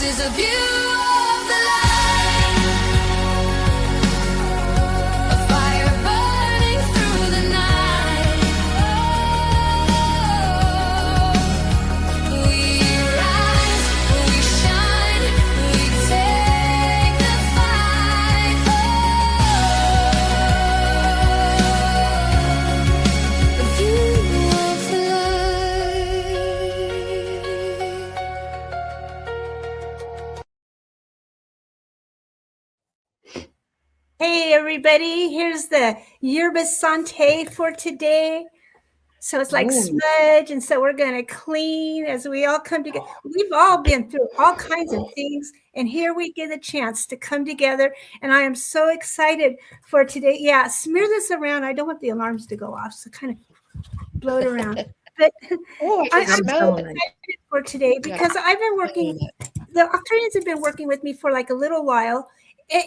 is a view of the light, a fire burning through the night. We rise, we shine, we take the fight. A view of the Hey everybody, here's the yerba sante for today. So it's like smudge, and so we're going to clean as we all come together. We've all been through all kinds of things, and here we get a chance to come together, and I am so excited for today. Yeah, smear this around. I don't want the alarms to go off, so kind of blow it around. But I'm so excited for today because I've been working, the Arcturians have been working with me for like a little while,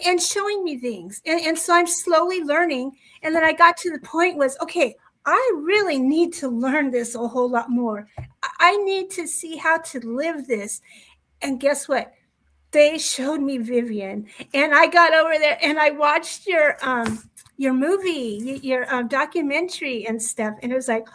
and showing me things. And so I'm slowly learning. And then I got to the point was, okay, I really need to learn this a whole lot more. I need to see how to live this. And guess what? They showed me Viviane. And I got over there and I watched your movie, your documentary and stuff. And it was like,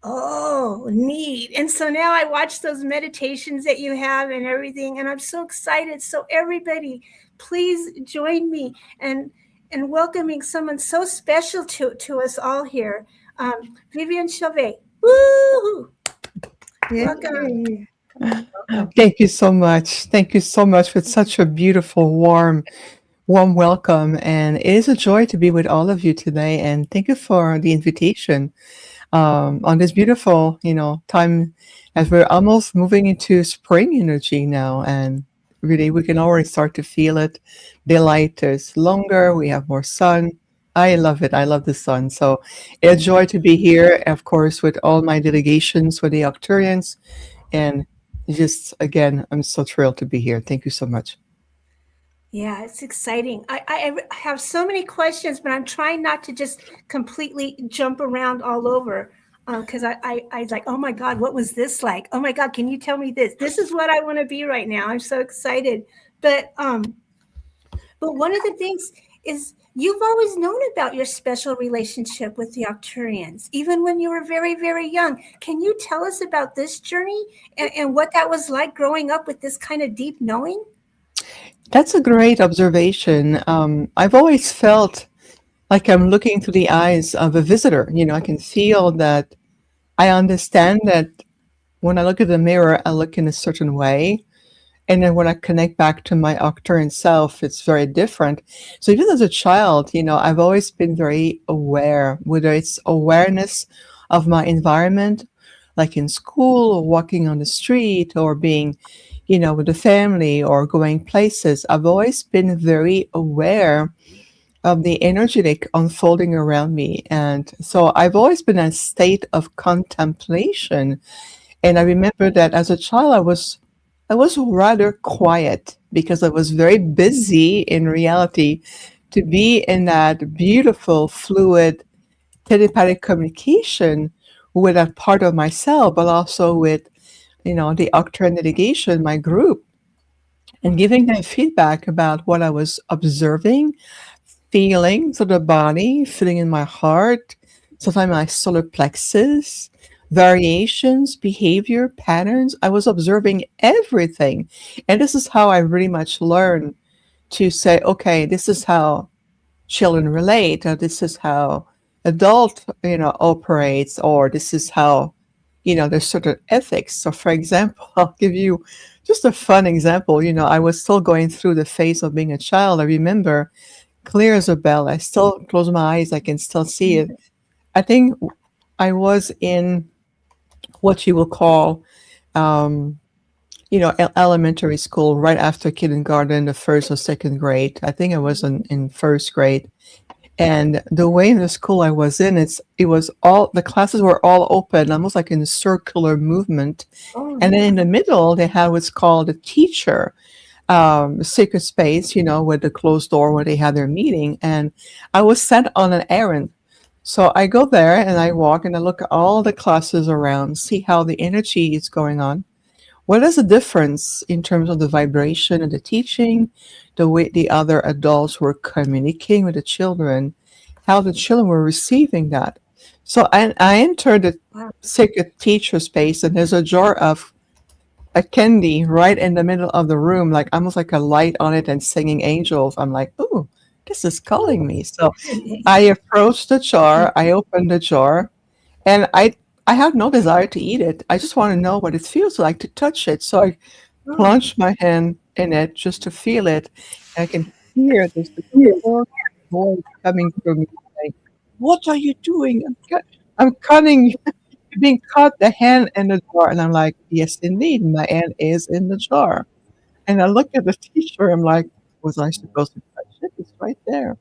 oh, neat. And so now I watch those meditations that you have and everything. And I'm so excited. So everybody, please join me in welcoming someone so special to us all here. Viviane Chauvet. Woo! Welcome. Thank you so much. Thank you so much for such a beautiful, warm welcome. And it is a joy to be with all of you today. And thank you for the invitation on this beautiful, time as we're almost moving into spring energy now. And really, we can already start to feel it. Daylight is longer. We have more sun. I love it. I love the sun. So it's a joy to be here, of course, with all my delegations with the Arcturians. And just, again, I'm so thrilled to be here. Thank you so much. Yeah, it's exciting. I have so many questions, but I'm trying not to just completely jump around all over. Because I was like, oh my God, what was this like? Oh my God, can you tell me this? This is what I want to be right now. I'm so excited. But one of the things is you've always known about your special relationship with the Arcturians, even when you were very, very young. Can you tell us about this journey and what that was like growing up with this kind of deep knowing? That's a great observation. I've always felt like I'm looking through the eyes of a visitor. I can feel that I understand that when I look at the mirror, I look in a certain way. And then when I connect back to my Arcturian self, it's very different. So even as a child, I've always been very aware, whether it's awareness of my environment, like in school or walking on the street or being, with the family or going places. I've always been very aware of the energetic unfolding around me. And so I've always been in a state of contemplation. And I remember that as a child, I was rather quiet because I was very busy in reality to be in that beautiful, fluid, telepathic communication with that part of myself, but also with, the Arcturian delegation, my group, and giving them feedback about what I was observing, feeling to the body, feeling in my heart, sometimes my solar plexus, variations, behavior, patterns. I was observing everything. And this is how I really much learned to say, okay, this is how children relate, or this is how adult, operates, or this is how, there's certain ethics. So for example, I'll give you just a fun example. I was still going through the phase of being a child. I remember clear as a bell. I still close my eyes. I can still see it. I think I was in what you will call, elementary school right after kindergarten, the first or second grade. I think I was in first grade. And the way in the school I was in, the classes were all open, almost like in a circular movement. Oh, and then in the middle, they had what's called a teacher sacred space, with the closed door where they had their meeting. And I was sent on an errand. So I go there and I walk and I look at all the classes around, see how the energy is going on, what is the difference in terms of the vibration of the teaching, the way the other adults were communicating with the children, how the children were receiving that? So I entered the Wow. sacred teacher space, and there's a jar of a candy right in the middle of the room, like almost like a light on it and singing angels. I'm like, ooh, this is calling me. So I approached the jar, I opened the jar, and I have no desire to eat it. I just want to know what it feels like to touch it. So I Oh, plunged my hand in it just to feel it. And I can hear this poor voice coming through me saying, "What are you doing? I'm cutting, being cut the hand in the jar." And I'm like, "Yes, indeed, my hand is in the jar." And I look at the teacher. I'm like, "Was I supposed to touch it? It's right there."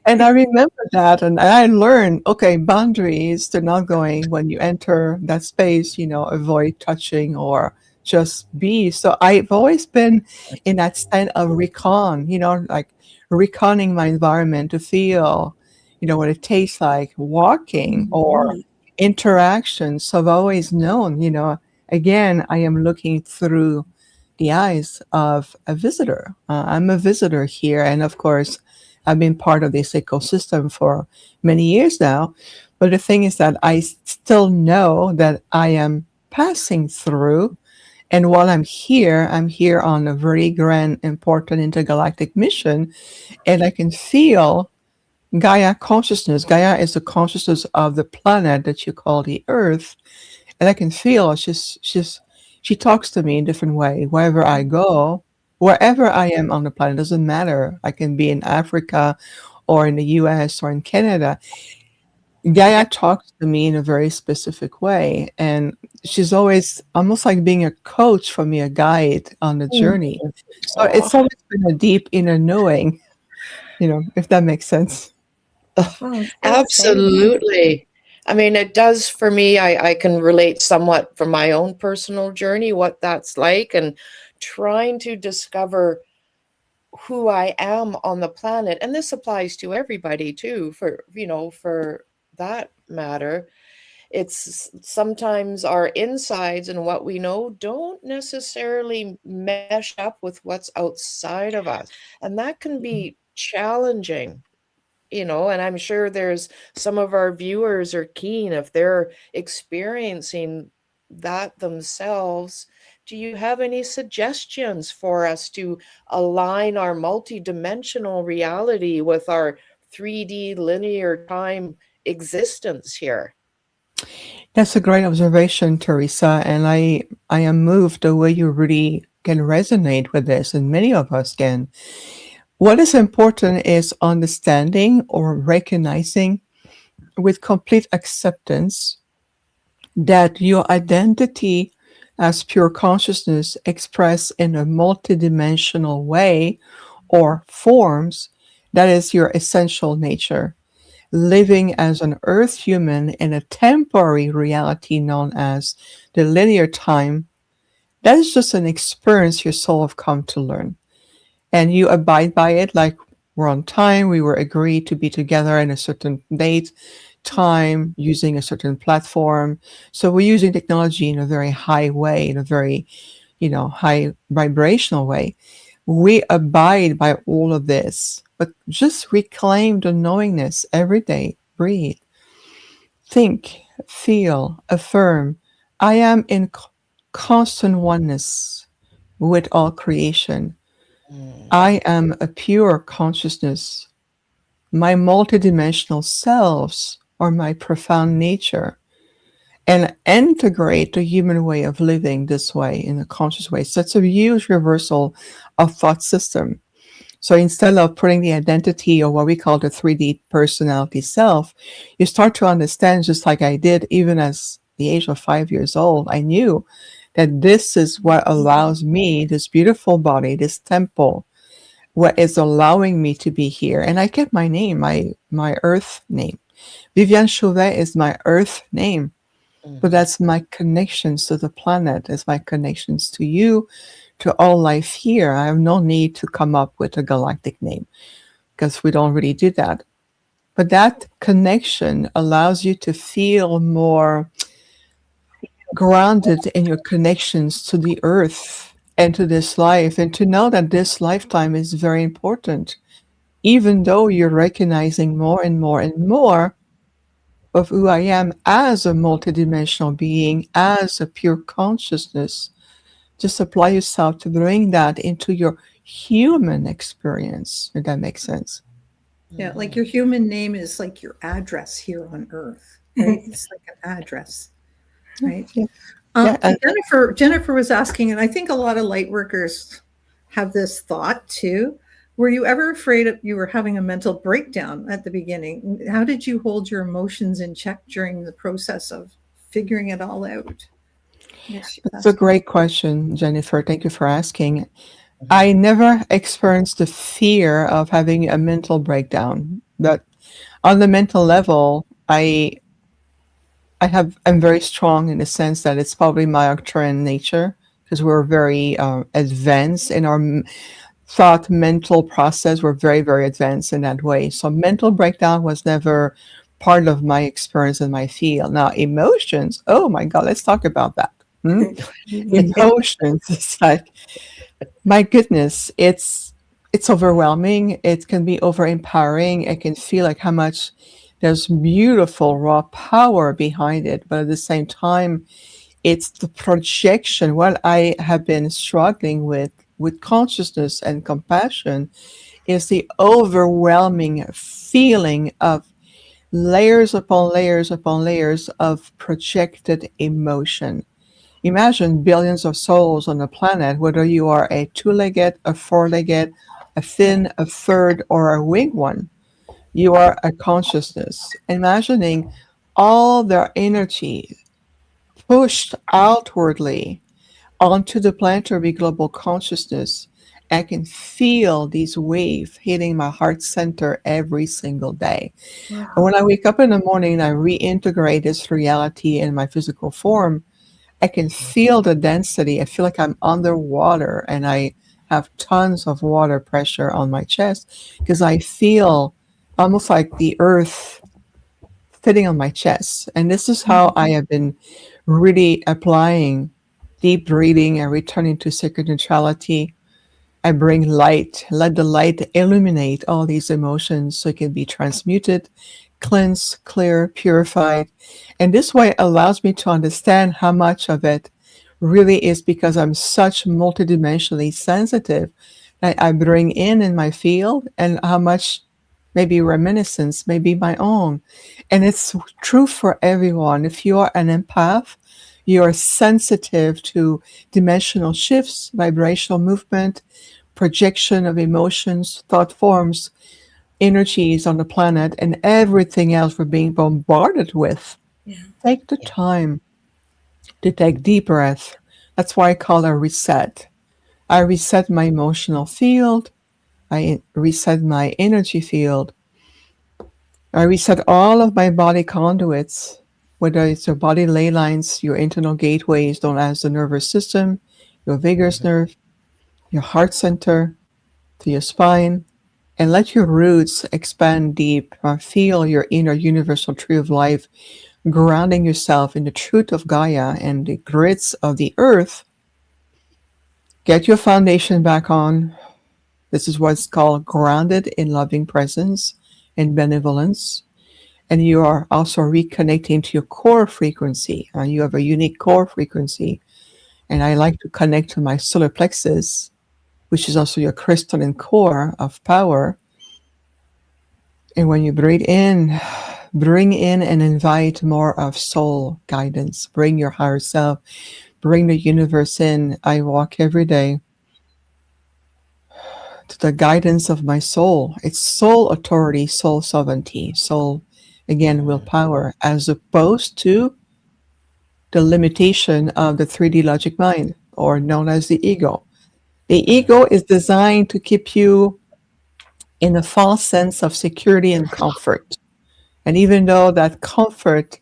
And I remember that, and I learned, okay, boundaries, they're not going when you enter that space, avoid touching or just be. So I've always been in that state of recon, like reconning my environment to feel, what it tastes like walking or interactions. So I've always known, again, I am looking through the eyes of a visitor. I'm a visitor here. And of course, I've been part of this ecosystem for many years now. But the thing is that I still know that I am passing through. And while I'm here on a very grand, important intergalactic mission. And I can feel Gaia consciousness. Gaia is the consciousness of the planet that you call the Earth. And I can feel she talks to me in different way wherever I go, wherever I am on the planet. Doesn't matter. I can be in Africa or in the US or in Canada. Gaia talks to me in a very specific way, and she's always almost like being a coach for me, a guide on the journey. So Aw. it's always been a deep inner knowing, if that makes sense. oh, it's so exciting. Absolutely. I mean, it does for me. I can relate somewhat from my own personal journey, what that's like, and trying to discover who I am on the planet. And this applies to everybody too, for that matter. It's sometimes our insides and what we know don't necessarily mesh up with what's outside of us. And that can be challenging, and I'm sure there's some of our viewers are keen if they're experiencing that themselves. Do you have any suggestions for us to align our multidimensional reality with our 3D linear time existence here? That's a great observation, Teresa, and I am moved the way you really can resonate with this, and many of us can. What is important is understanding or recognizing with complete acceptance that your identity as pure consciousness expressed in a multidimensional way or forms, that is your essential nature. Living as an earth human in a temporary reality known as the linear time, that is just an experience your soul have come to learn. And you abide by it, like we're on time, we were agreed to be together in a certain date, time, using a certain platform. So we're using technology in a very high way, in a very, high vibrational way. We abide by all of this, but just reclaim the knowingness every day. Breathe, think, feel, affirm. I am in constant oneness with all creation. Mm. I am a pure consciousness. My multidimensional selves are my profound nature. And integrate the human way of living this way in a conscious way. So it's a huge reversal of thought system. So instead of putting the identity or what we call the 3D personality self, you start to understand, just like I did, even as the age of 5 years old, I knew that this is what allows me, this beautiful body, this temple, what is allowing me to be here. And I kept my name, my earth name. Viviane Chauvet is my earth name. But Mhm. that's my connections to the planet. It's my connections to you, to all life here. I have no need to come up with a galactic name because we don't really do that. But that connection allows you to feel more grounded in your connections to the earth and to this life, and to know that this lifetime is very important, even though you're recognizing more and more and more of who I am as a multidimensional being, as a pure consciousness. Just apply yourself to bring that into your human experience, if that makes sense. Yeah, like your human name is like your address here on Earth, right? It's like an address, right? Yeah. Yeah, and- Jennifer was asking, and I think a lot of light workers have this thought too. Were you ever afraid of you were having a mental breakdown at the beginning? How did you hold your emotions in check during the process of figuring it all out? Yes, That's a great question, Jennifer. Thank you for asking. I never experienced the fear of having a mental breakdown. But on the mental level, I'm very strong in the sense that it's probably my Arcturian nature, because we're very advanced in our thought mental process. We're very, very advanced in that way. So mental breakdown was never part of my experience in my field. Now, emotions, oh my God, let's talk about that. Emotions, it's like, my goodness, it's overwhelming. It can be over empowering. I can feel like how much there's beautiful raw power behind it, but at the same time, it's the projection. What I have been struggling with consciousness and compassion is the overwhelming feeling of layers upon layers upon layers of projected emotion. Imagine billions of souls on the planet, whether you are a two-legged, a four-legged, a fin, a third, or a winged one. You are a consciousness. Imagining all their energy pushed outwardly onto the planetary global consciousness. I can feel these waves hitting my heart center every single day. Wow. And when I wake up in the morning, I reintegrate this reality in my physical form. I can feel the density. I feel like I'm underwater, and I have tons of water pressure on my chest because I feel almost like the earth sitting on my chest. And this is how I have been really applying deep breathing and returning to sacred neutrality. I bring light, let the light illuminate all these emotions so it can be transmuted, cleansed, clear, purified. And this way allows me to understand how much of it really is because I'm such multidimensionally sensitive that I bring in my field, and how much maybe reminiscence may be my own. And it's true for everyone. If you are an empath, you are sensitive to dimensional shifts, vibrational movement, projection of emotions, thought forms, energies on the planet, and everything else we're being bombarded with. Yeah. Take the time to take deep breath. That's why I call it a reset. I reset my emotional field. I reset my energy field. I reset all of my body conduits, whether it's your body ley lines, your internal gateways, known as the nervous system, your vagus nerve, your heart center, to your spine, and let your roots expand deep. Feel your inner universal tree of life, grounding yourself in the truth of Gaia and the grids of the earth. Get your foundation back on. This is what's called grounded in loving presence and benevolence. And you are also reconnecting to your core frequency. You have a unique core frequency. And I like to connect to my solar plexus, which is also your crystalline core of power. And when you breathe in, bring in and invite more of soul guidance. Bring your higher self. Bring the universe in. I walk every day to the guidance of my soul. It's soul authority, soul sovereignty, soul, again, willpower, as opposed to the limitation of the 3D logic mind, or known as the ego. The ego is designed to keep you in a false sense of security and comfort. And even though that comfort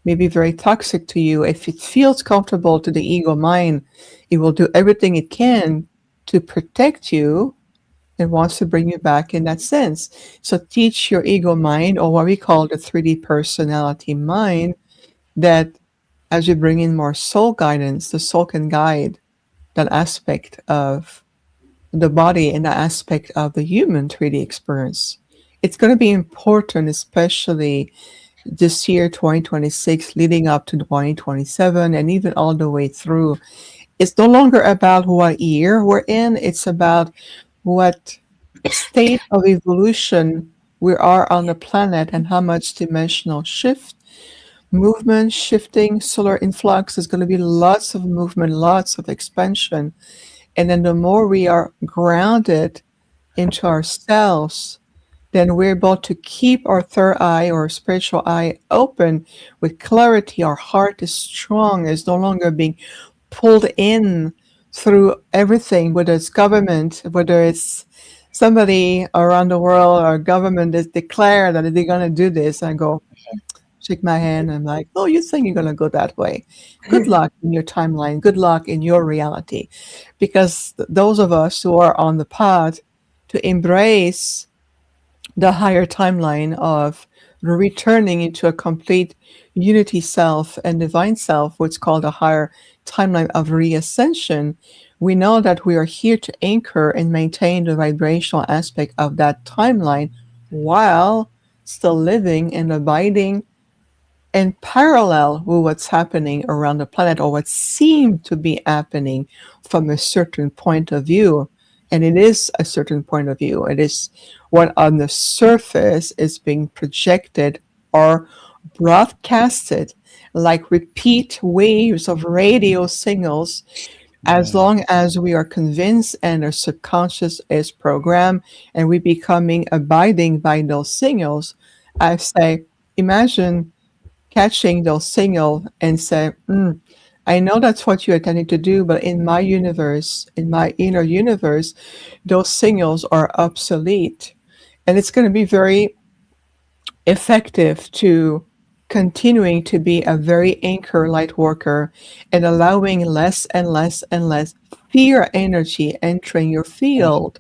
may be very toxic to you, if it feels comfortable to the ego mind, it will do everything it can to protect you and wants to bring you back in that sense. So teach your ego mind, or what we call the 3D personality mind, that as you bring in more soul guidance, the soul can guide that aspect of the body and that aspect of the human 3D experience. It's going to be important, especially this year, 2026, leading up to 2027, and even all the way through. It's no longer about what year we're in, it's about what state of evolution we are on the planet and how much dimensional shift, movement, shifting, solar influx. There's going to be lots of movement, lots of expansion. And then the more we are grounded into ourselves, then we're able to keep our third eye or spiritual eye open with clarity. Our heart is strong, is no longer being pulled in through everything, whether it's government, whether it's somebody around the world or government is declare that they're going to do this. I go, shake my hand. I'm like, oh, you think you're going to go that way? Good luck in your timeline. Good luck in your reality. Because those of us who are on the path to embrace the higher timeline of returning into a complete unity self and divine self, what's called a higher timeline of reascension, we know that we are here to anchor and maintain the vibrational aspect of that timeline while still living and abiding in parallel with what's happening around the planet or what seemed to be happening from a certain point of view. And it is a certain point of view. It is what on the surface is being projected or broadcasted like repeat waves of radio signals, as long as we are convinced and our subconscious is programmed and we becoming abiding by those signals. I say, imagine catching those signals and say, I know that's what you're intending to do, but in my universe, in my inner universe, those signals are obsolete. And it's going to be very effective to continuing to be a very anchor light worker and allowing less and less and less fear energy entering your field.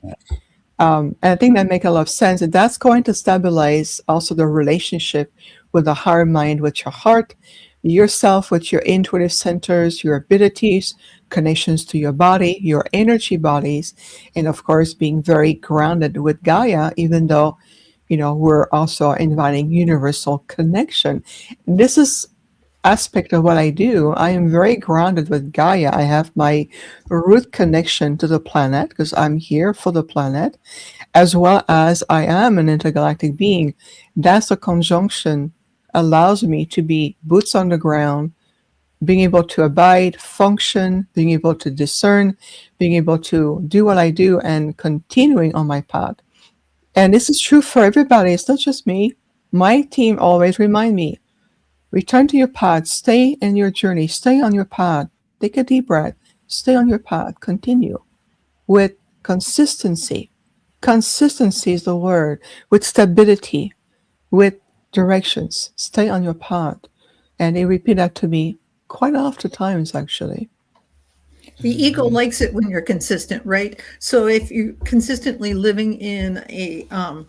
And I think that makes a lot of sense. And that's going to stabilize also the relationship with the higher mind, with your heart, yourself, with your intuitive centers, your abilities, connections to your body, your energy bodies, and of course, being very grounded with Gaia, even though, we're also inviting universal connection. This is aspect of what I do. I am very grounded with Gaia. I have my root connection to the planet because I'm here for the planet, as well as I am an intergalactic being. That's a conjunction allows me to be boots on the ground, being able to abide, function, being able to discern, being able to do what I do and continuing on my path. And this is true for everybody. It's not just me. My team always remind me, return to your path, stay in your journey, stay on your path, take a deep breath, stay on your path, continue with consistency. Consistency is the word, with stability, with directions, stay on your path. And they repeat that to me quite often times, actually. The ego likes it when you're consistent, right? So if you're consistently living in a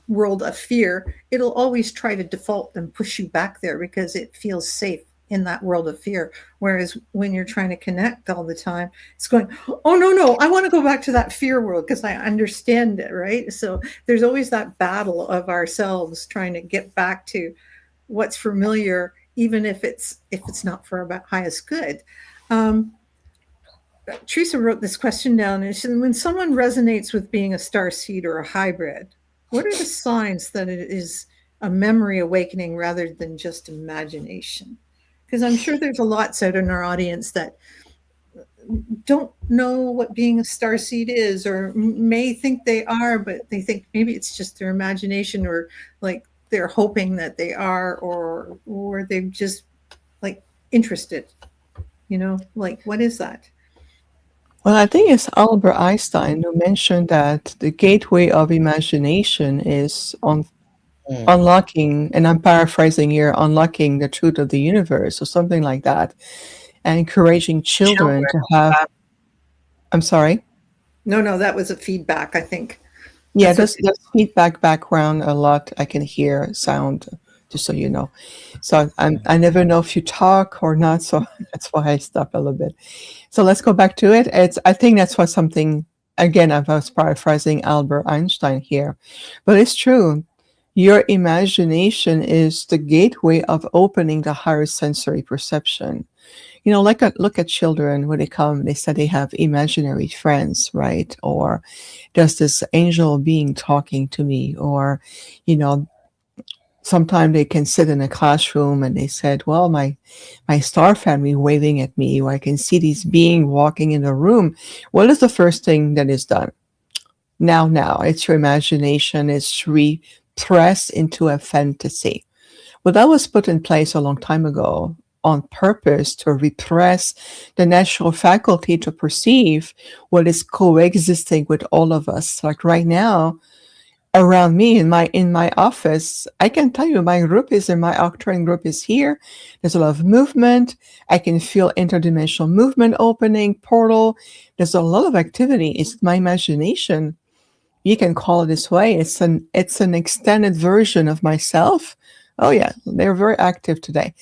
world of fear, it'll always try to default and push you back there because it feels safe in that world of fear. Whereas when you're trying to connect all the time, it's going, oh, no, I want to go back to that fear world because I understand it, right? So there's always that battle of ourselves trying to get back to what's familiar, even if it's not for our highest good. Teresa wrote this question down, and she said, when someone resonates with being a starseed or a hybrid, what are the signs that it is a memory awakening rather than just imagination? Because I'm sure there's a lot out in our audience that don't know what being a starseed is, or may think they are, but they think maybe it's just their imagination, or like they're hoping that they are, or they're just like interested, like what is that? Well, I think it's Albert Einstein who mentioned that the gateway of imagination is on unlocking, and I'm paraphrasing here, unlocking the truth of the universe or something like that, and encouraging children to have. I'm sorry? No, that was a feedback, I think. Yeah, there's feedback background a lot. I can hear sound just so you know. So I never know if you talk or not, so that's why I stop a little bit. So let's go back to it. I think that's what something, again, I was paraphrasing Albert Einstein here, but it's true. Your imagination is the gateway of opening the higher sensory perception. Look at children when they come, they say they have imaginary friends, right? Or does this angel being talking to me? Or, sometimes they can sit in a classroom and they said, well, my star family waving at me, or I can see these being walking in the room. What is the first thing that is done? Now, it's your imagination is repressed into a fantasy. Well, that was put in place a long time ago on purpose to repress the natural faculty to perceive what is coexisting with all of us. Like right now, around me in my office, I can tell you my Arcturian group is here. There's a lot of movement. I can feel interdimensional movement opening, portal. There's a lot of activity. It's my imagination. You can call it this way. It's an extended version of myself. Oh yeah, they're very active today.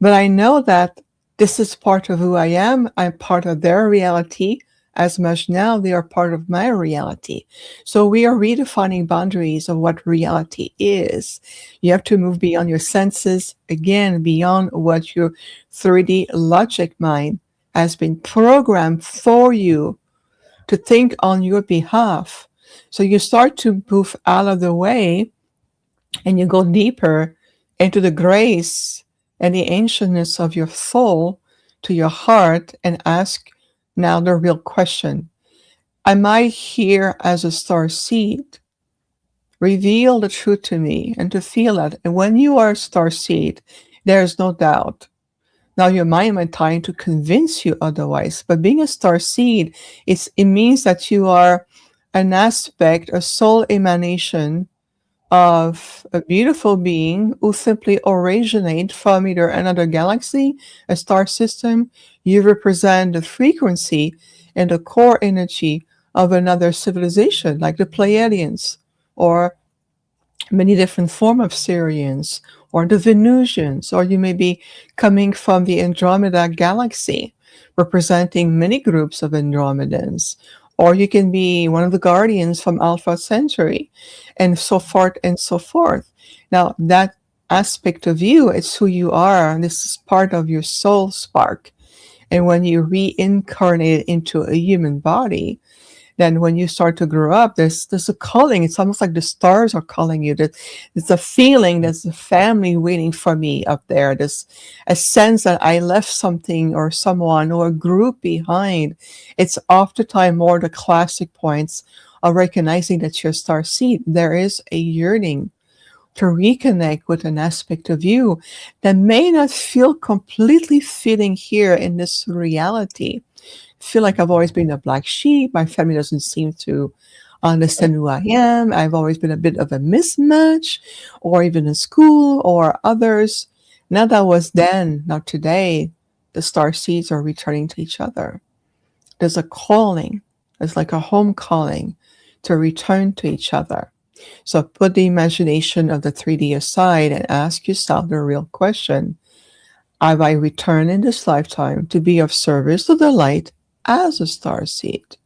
But I know that this is part of who I am. I'm part of their reality. As much now they are part of my reality. So we are redefining boundaries of what reality is. You have to move beyond your senses, again, beyond what your 3D logic mind has been programmed for you to think on your behalf. So you start to move out of the way and you go deeper into the grace and the ancientness of your soul to your heart and ask now the real question. Am I here as a star seed? Reveal the truth to me and to feel that. And when you are a star seed, there is no doubt. Now your mind might try to convince you otherwise, but being a star seed, it means that you are an aspect, a soul emanation of a beautiful being who simply originate from either another galaxy, a star system. You represent the frequency and the core energy of another civilization, like the Pleiadians, or many different forms of Syrians, or the Venusians, or you may be coming from the Andromeda galaxy, representing many groups of Andromedans, or you can be one of the guardians from Alpha Centauri, and so forth and so forth. Now, that aspect of you, it's who you are. This is part of your soul spark. And when you reincarnate into a human body, then when you start to grow up, there's a calling. It's almost like the stars are calling you. There's a feeling, there's a family waiting for me up there. There's a sense that I left something or someone or a group behind. It's oftentimes more the classic points of recognizing that you're a star seed. There is a yearning to reconnect with an aspect of you that may not feel completely fitting here in this reality. Feel like I've always been a black sheep. My family doesn't seem to understand who I am. I've always been a bit of a mismatch, or even in school or others. Now that was then. Now today, the star seeds are returning to each other. There's a calling. It's like a home calling to return to each other. So put the imagination of the 3D aside and ask yourself the real question. Have I returned in this lifetime to be of service to the light as a star seed?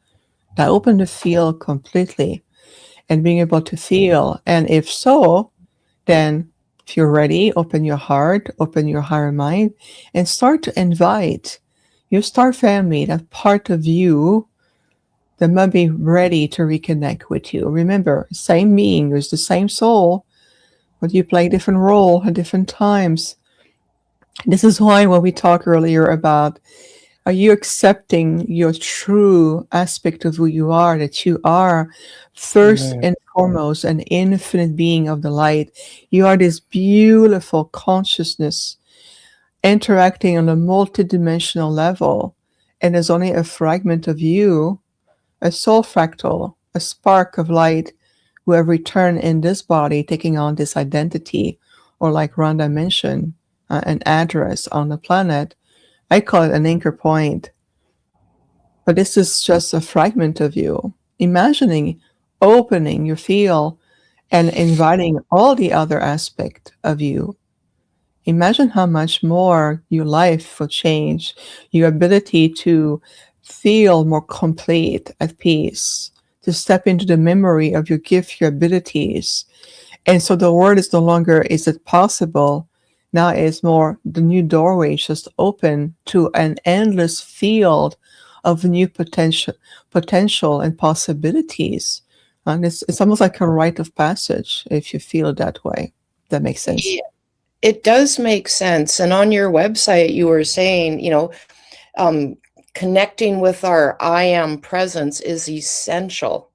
That opened the field completely and being able to feel. And if so, then if you're ready, open your heart, open your higher mind, and start to invite your star family, that part of you that might be ready to reconnect with you. Remember, same being, there's the same soul, but you play different role at different times. This is why when we talked earlier about, are you accepting your true aspect of who you are, that you are first and foremost an infinite being of the light. You are this beautiful consciousness interacting on a multidimensional level, and there's only a fragment of you, a soul fractal, a spark of light, who have returned in this body, taking on this identity, or like Rhonda mentioned, an address on the planet. I call it an anchor point. But this is just a fragment of you. Imagining opening your field and inviting all the other aspect of you imagine how much more your life will change, your ability to feel more complete, at peace, to step into the memory of your gift, your abilities. And so the word is no longer, is it possible? Now it's more, the new doorway is just open to an endless field of new potential and possibilities. And it's almost like a rite of passage if you feel it that way. That makes sense. Yeah, it does make sense. And on your website, you were saying, connecting with our I am presence is essential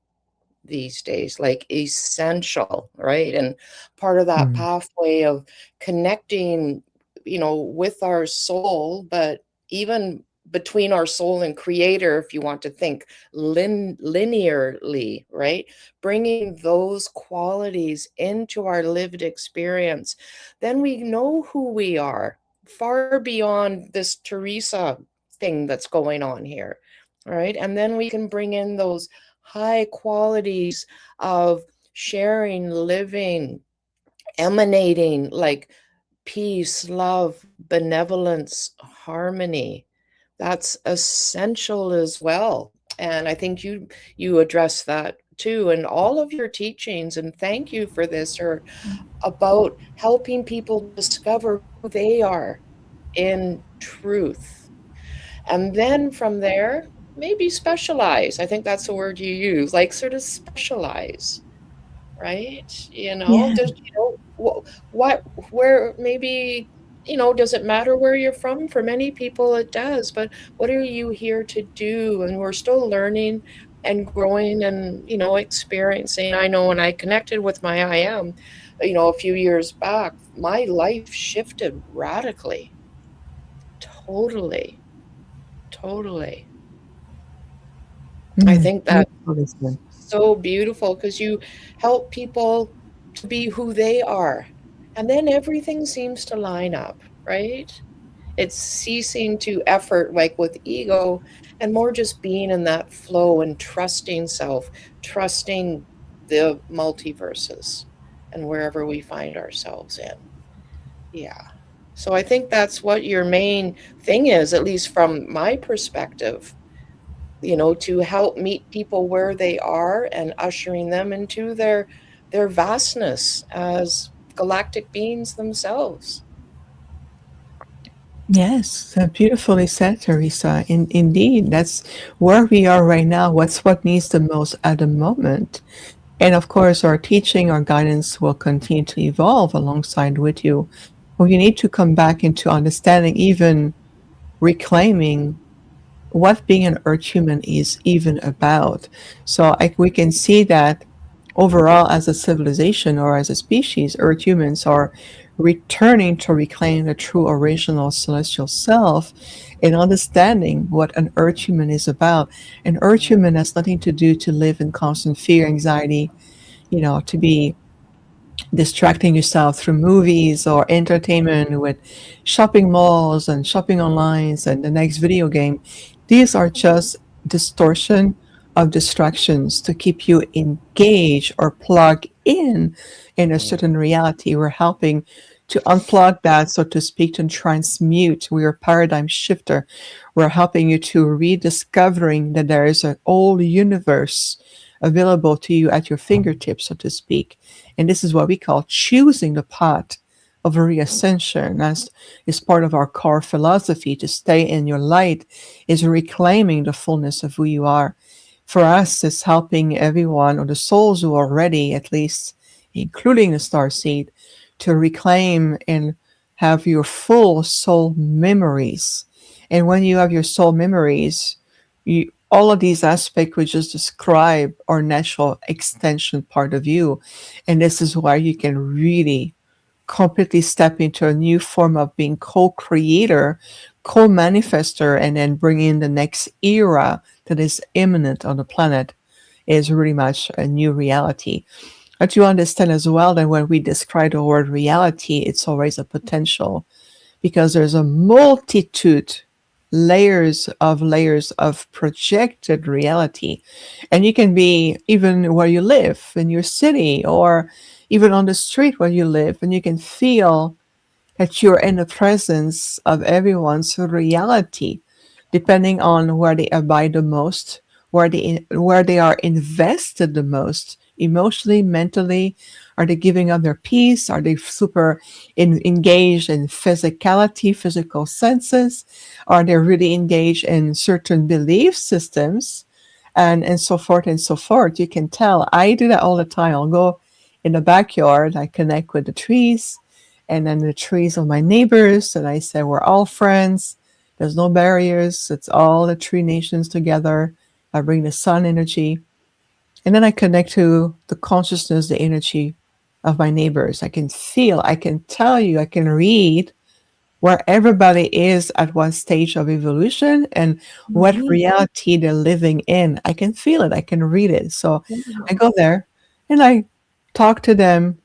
these days, like essential, right? And part of that pathway of connecting, with our soul, but even between our soul and creator, if you want to think linearly, right? Bringing those qualities into our lived experience, then we know who we are far beyond this Teresa thing that's going on here, right? And then we can bring in those high qualities of sharing, living, emanating, like peace, love, benevolence, harmony. That's essential as well. And I think you address that too. And all of your teachings, and thank you for this, are about helping people discover who they are in truth. And then from there, maybe specialize. I think that's the word you use, like sort of specialize, right? Yeah. Just, what, where, maybe, does it matter where you're from? For many people it does, but what are you here to do? And we're still learning and growing and, experiencing. I know when I connected with my I am, a few years back, my life shifted radically. Totally. I think that's so beautiful because you help people to be who they are. And then everything seems to line up, right? It's ceasing to effort like with ego and more just being in that flow and trusting self, trusting the multiverses and wherever we find ourselves in. Yeah. So I think that's what your main thing is, at least from my perspective, to help meet people where they are and ushering them into their vastness as galactic beings themselves. Yes, beautifully said, Teresa. Indeed, that's where we are right now. What needs the most at the moment. And of course, our teaching, our guidance will continue to evolve alongside with you. Well, you need to come back into understanding, even reclaiming what being an earth human is even about. So we can see that overall, as a civilization or as a species, earth humans are returning to reclaim the true original celestial self and understanding what an earth human is about. An earth human has nothing to do to live in constant fear, anxiety, to be distracting yourself through movies or entertainment with shopping malls and shopping online and the next video game. These are just distortion of distractions to keep you engaged or plug in a certain reality. We're helping to unplug that, so to speak, to transmute. We're a paradigm shifter. We're helping you to rediscovering that there is an old universe available to you at your fingertips, so to speak. And this is what we call choosing the path of reascension. That's is part of our core philosophy. To stay in your light is reclaiming the fullness of who you are. For us, it's helping everyone, or the souls who are ready, at least, including the starseed, to reclaim and have your full soul memories. And when you have your soul memories, all of these aspects we just describe are natural extension part of you. And this is why you can really completely step into a new form of being co-creator, co-manifester, and then bring in the next era that is imminent on the planet, is really much a new reality. But you understand as well that when we describe the word reality, it's always a potential, because there's a multitude layers of projected reality. And you can be even where you live, in your city, or even on the street where you live, and you can feel that you're in the presence of everyone's reality, depending on where they abide the most, where they are invested the most, emotionally, mentally. Are they giving up their peace? Are they super engaged in physicality, physical senses? Are they really engaged in certain belief systems? And so forth and so forth. You can tell. I do that all the time. I'll go in the backyard, I connect with the trees, and then the trees of my neighbors, and I say we're all friends. There's no barriers. It's all the tree nations together. I bring the sun energy. And then I connect to the consciousness, the energy of my neighbors. I can feel, I can tell you, I can read where everybody is at what stage of evolution and what reality they're living in. I can feel it, I can read it. So I go there and I talk to them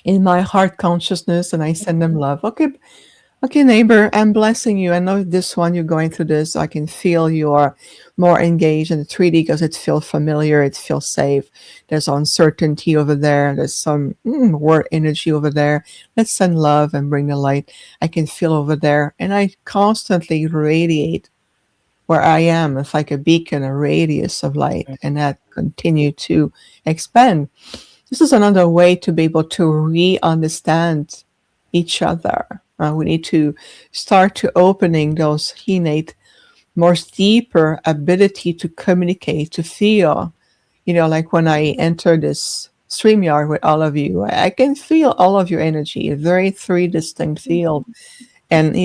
in my heart consciousness and I send them love. Okay, neighbor, I'm blessing you. I know this one you're going through this. I can feel you are more engaged in the 3D because it feels familiar. It feels safe. There's uncertainty over there. There's some word energy over there. Let's send love and bring the light. I can feel over there. And I constantly radiate where I am. It's like a beacon, a radius of light. And that continue to expand. This is another way to be able to re-understand each other. We need to start to opening those innate, more deeper ability to communicate, to feel. Like when I enter this StreamYard with all of you, I can feel all of your energy, a very three distinct field. And,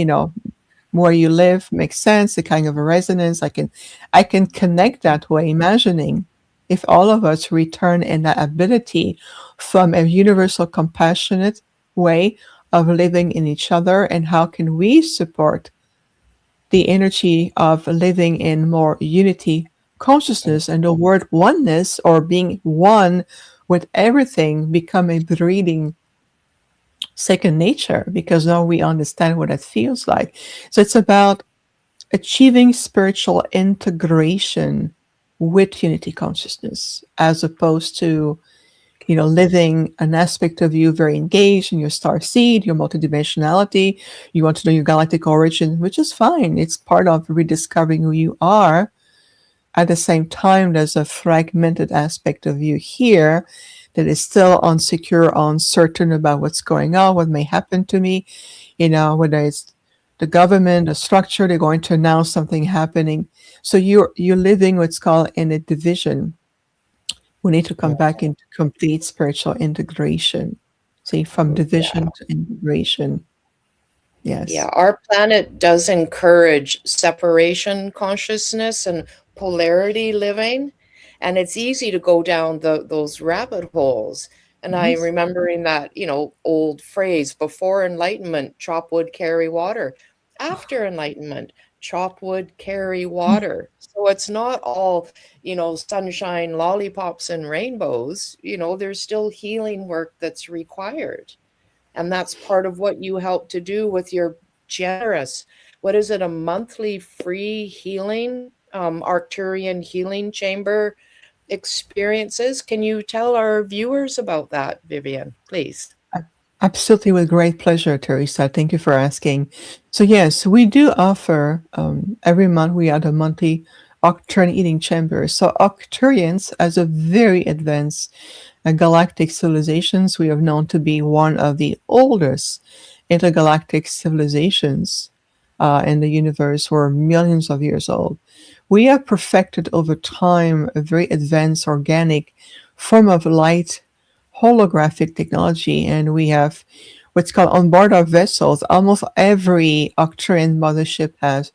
where you live makes sense, the kind of a resonance. I can connect that way, imagining if all of us return in that ability from a universal compassionate way of living in each other, and how can we support the energy of living in more unity consciousness, and the word oneness or being one with everything become a breathing second nature, because now we understand what it feels like. So it's about achieving spiritual integration with unity consciousness, as opposed to living an aspect of you very engaged in your star seed, your multidimensionality. You want to know your galactic origin, which is fine. It's part of rediscovering who you are. At the same time, there's a fragmented aspect of you here that is still insecure, uncertain about what's going on, what may happen to me. Whether it's the government, the structure, they're going to announce something happening. So you're living what's called in a division. We need to come back into complete spiritual integration. See, from division to integration. Yes. Yeah, our planet does encourage separation consciousness and polarity living. And it's easy to go down those rabbit holes. And I'm remembering that, old phrase, before enlightenment, chop wood, carry water. After enlightenment, chop wood, carry water. So it's not all, sunshine, lollipops, and rainbows. There's still healing work that's required. And that's part of what you help to do with your generous, what is it, a monthly free healing, Arcturian healing chamber experiences. Can you tell our viewers about that, Viviane, please? Absolutely, with great pleasure, Teresa. Thank you for asking. So yes, we do offer every month. We have a monthly Arcturian healing chamber. So Arcturians, as a very advanced galactic civilizations, we have known to be one of the oldest intergalactic civilizations in the universe. We're millions of years old. We have perfected over time a very advanced organic form of light holographic technology, and we have what's called on board our vessels. Almost every Arcturian mothership has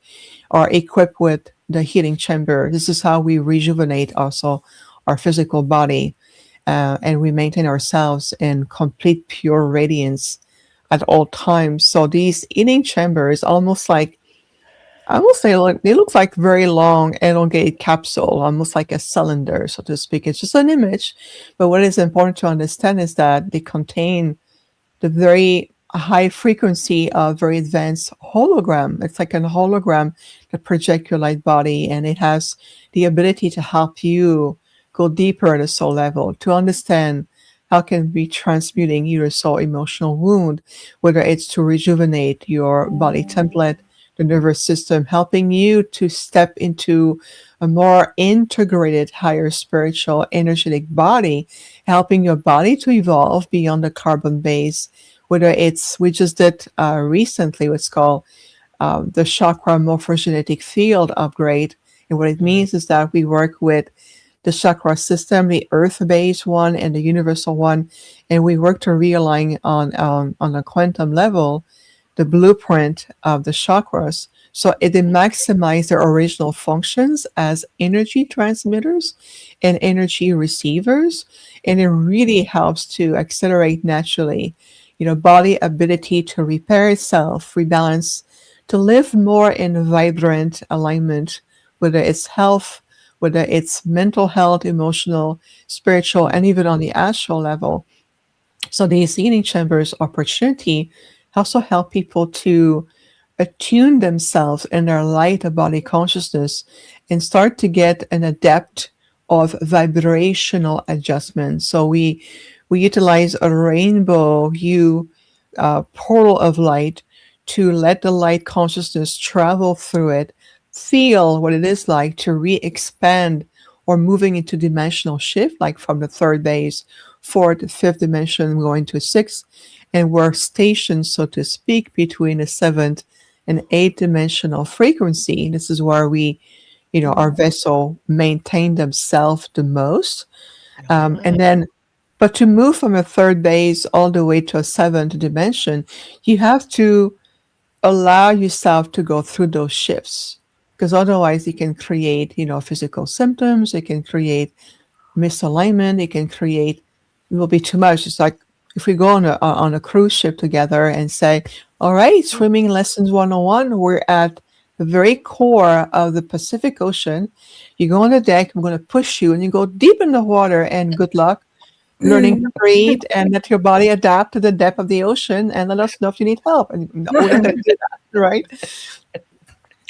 are equipped with the healing chamber. This is how we rejuvenate also our physical body, and we maintain ourselves in complete pure radiance at all times. So these healing chambers almost like, I will say, they look like very long, elongated capsule, almost like a cylinder, so to speak. It's just an image. But what is important to understand is that they contain the very high frequency of very advanced hologram. It's like a hologram that projects your light body, and it has the ability to help you go deeper at a soul level, to understand how can we transmuting your soul emotional wound, whether it's to rejuvenate your body template, the nervous system, helping you to step into a more integrated, higher spiritual, energetic body, helping your body to evolve beyond the carbon base. Whether it's, we just did recently what's called the chakra morphogenetic field upgrade. And what it means is that we work with the chakra system, the earth-based one and the universal one, and we work to realign on a quantum level the blueprint of the chakras, so it maximize their original functions as energy transmitters and energy receivers, and it really helps to accelerate naturally, body ability to repair itself, rebalance, to live more in vibrant alignment, whether it's health, whether it's mental health, emotional, spiritual, and even on the astral level. So these healing chambers opportunity also help people to attune themselves in their light body consciousness and start to get an adept of vibrational adjustment. So we utilize a rainbow hue portal of light to let the light consciousness travel through it, feel what it is like to re-expand or moving into dimensional shift, like from the third base, fourth, fifth dimension, going to sixth, and we're stationed, so to speak, between the seventh and eighth dimensional frequency. This is where we, our vessel maintain themselves the most. And then, but to move from a third base all the way to a seventh dimension, you have to allow yourself to go through those shifts, because otherwise it can create, physical symptoms. It can create misalignment. It can create, it will be too much. It's like if we go on a cruise ship together and say, all right, swimming lessons 101, we're at the very core of the Pacific Ocean. You go on the deck, I'm going to push you, and you go deep in the water, and good luck learning to breathe and let your body adapt to the depth of the ocean, and let us know if you need help. And we're going to do that, right?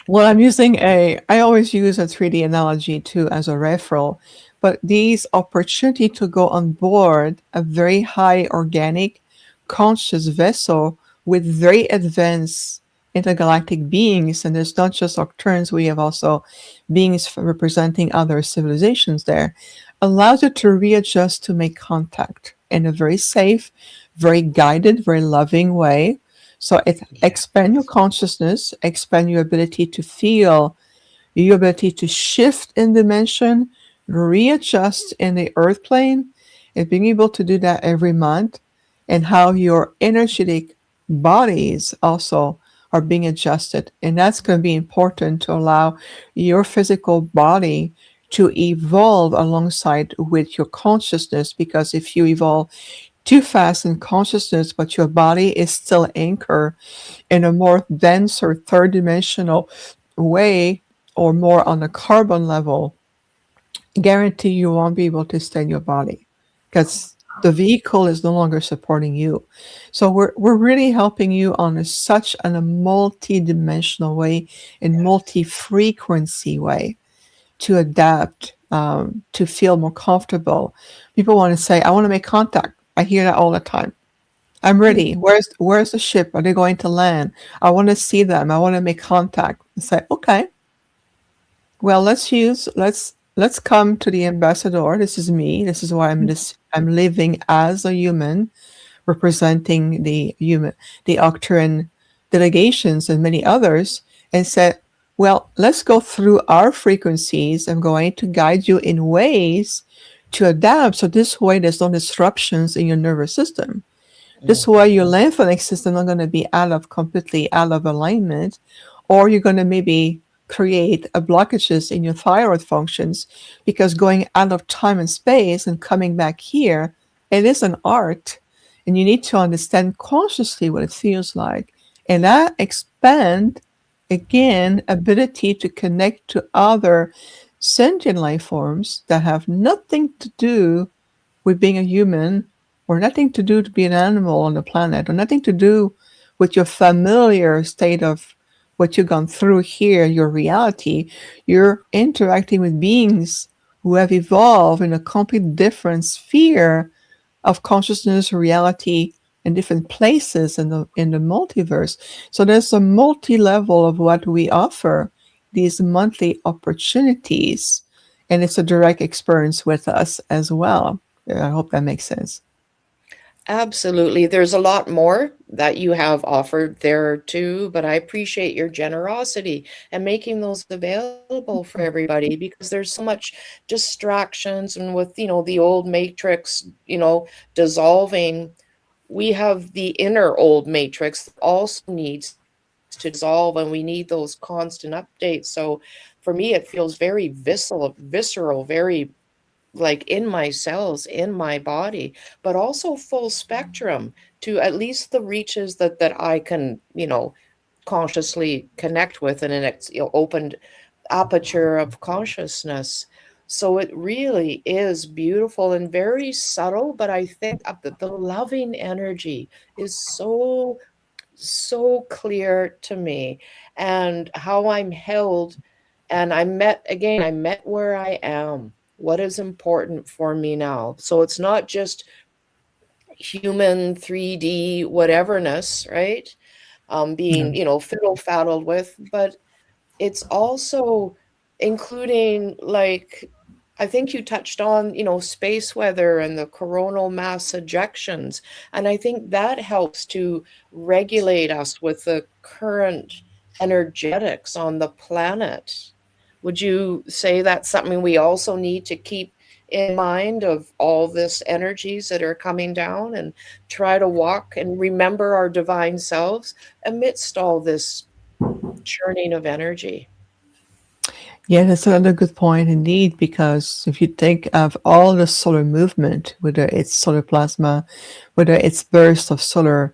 Well, I always use a 3D analogy too as a referral, but these opportunity to go on board a very high organic conscious vessel with very advanced intergalactic beings, and there's not just Arcturians, we have also beings representing other civilizations there, allows you to readjust to make contact in a very safe, very guided, very loving way. So it expand your consciousness, expand your ability to feel, your ability to shift in dimension, readjust in the earth plane, and being able to do that every month, and how your energetic bodies also are being adjusted. And that's going to be important to allow your physical body to evolve alongside with your consciousness, because if you evolve too fast in consciousness, but your body is still anchored in a more denser third dimensional way, or more on a carbon level, guarantee you won't be able to stay in your body, because the vehicle is no longer supporting you. So we're really helping you on such a multi-dimensional way, in multi-frequency way, to adapt, to feel more comfortable. People want to say, I want to make contact. I hear that all the time. I'm ready. Where's the ship? Are they going to land? I want to see them. I want to make contact. I say, okay. Well, let's come to the ambassador. This is me. This is why I'm living as a human, representing the Arcturian delegations and many others, and said, well, let's go through our frequencies. I'm going to guide you in ways to adapt. So this way there's no disruptions in your nervous system. This way your lymphatic system not going to be completely out of alignment, or you're going to maybe create blockages in your thyroid functions, because going out of time and space and coming back here, it is an art, and you need to understand consciously what it feels like. And that expand, again, ability to connect to other sentient life forms that have nothing to do with being a human, or nothing to do to be an animal on the planet, or nothing to do with your familiar state of what you've gone through here, your reality. You're interacting with beings who have evolved in a completely different sphere of consciousness, reality in different places in the multiverse. So there's a multi-level of what we offer, these monthly opportunities, and it's a direct experience with us as well. I hope that makes sense. Absolutely. There's a lot more that you have offered there too, but I appreciate your generosity and making those available for everybody, because there's so much distractions, and with, the old matrix, dissolving, we have the inner old matrix that also needs to dissolve, and we need those constant updates. So for me, it feels very visceral, very like in my cells, in my body, but also full spectrum to at least the reaches that I can, consciously connect with in an opened aperture of consciousness. So it really is beautiful and very subtle, but I think the loving energy is so clear to me, and how I'm held. And I met where I am, what is important for me now. So it's not just human 3D whateverness, right? Being, fiddle faddled with, but it's also including, like, I think you touched on, space weather and the coronal mass ejections. And I think that helps to regulate us with the current energetics on the planet. Would you say that's something we also need to keep in mind, of all this energies that are coming down, and try to walk and remember our divine selves amidst all this churning of energy? Yeah, that's another good point indeed, because if you think of all the solar movement, whether it's solar plasma, whether it's bursts of solar,